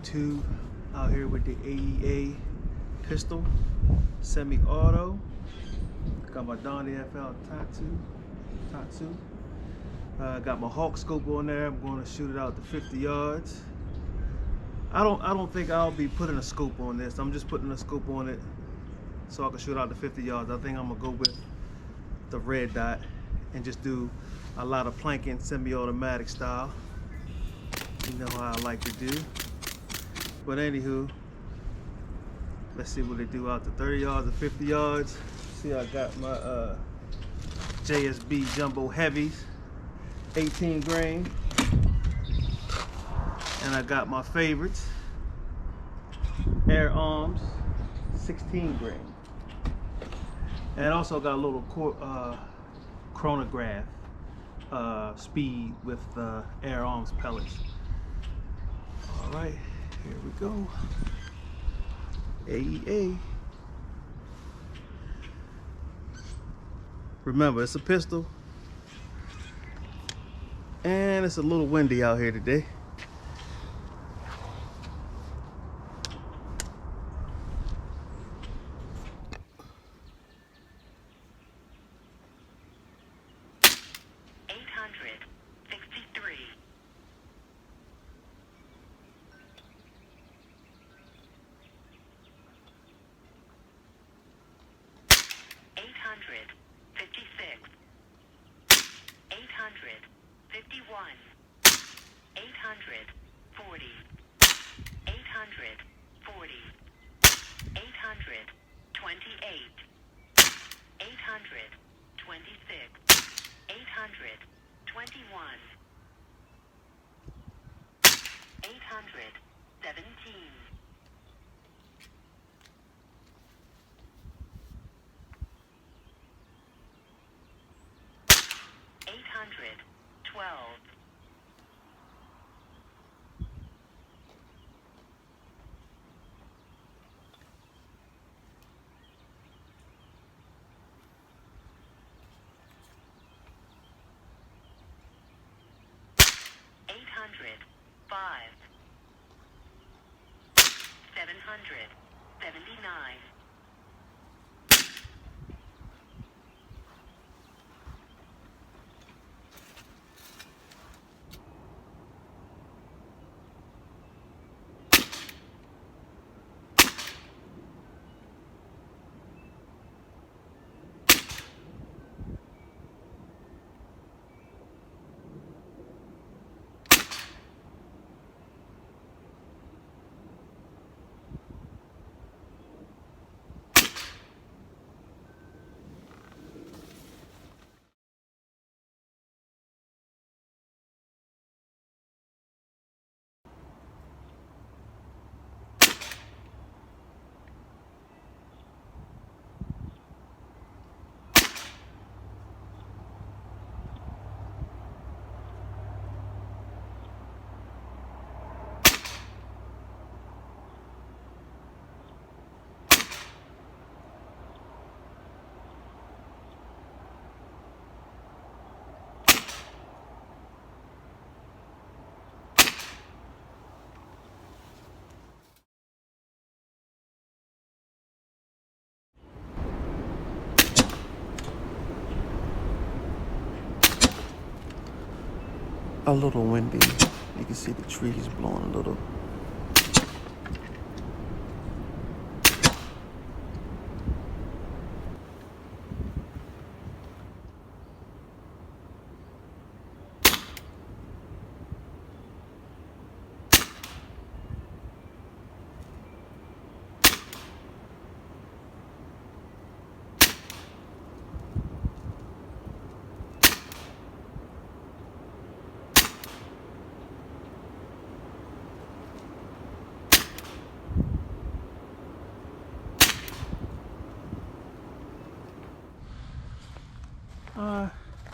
YouTube, out here with the AEA pistol, semi-auto. Got my Donnie FL Tatsu. Got my Hawk scope on there. I'm going to shoot it out to 50 yards. I don't think I'll be putting a scope on this. I'm just putting a scope on it so I can shoot out to 50 yards. I think I'm gonna go with the red dot and just do a lot of planking, semi-automatic style. You know how I like to do. But anywho, let's see what they do out to 30 yards or 50 yards. See, I got my JSB Jumbo Heavies, 18 grain. And I got my favorites, Air Arms, 16 grain. And I also got a little Chronograph speed with Air Arms pellets. All right, here we go. AEA. Remember, it's a pistol, and it's a little windy out here today. $5, $779. A little windy. You can see the trees blowing a little.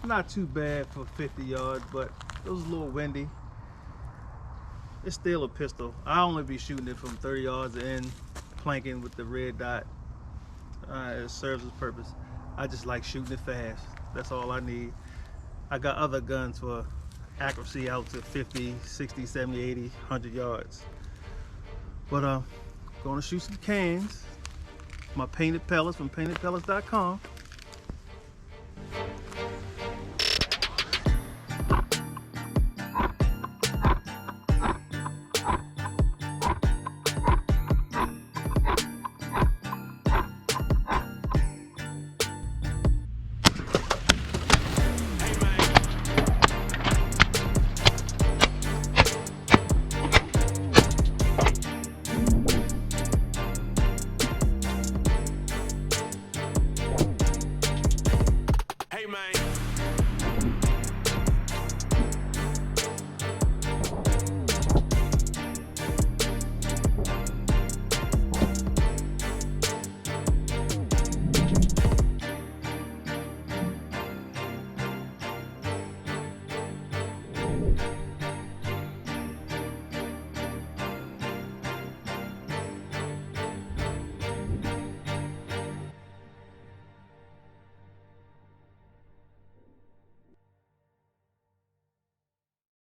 Not too bad for 50 yards, but it was a little windy. It's still a pistol. I only be shooting it from 30 yards and planking with the red dot. It serves its purpose. I just like shooting it fast. That's all I need. I got other guns for accuracy out to 50, 60, 70, 80, 100 yards. But gonna shoot some cans. My painted pellets from paintedpellets.com.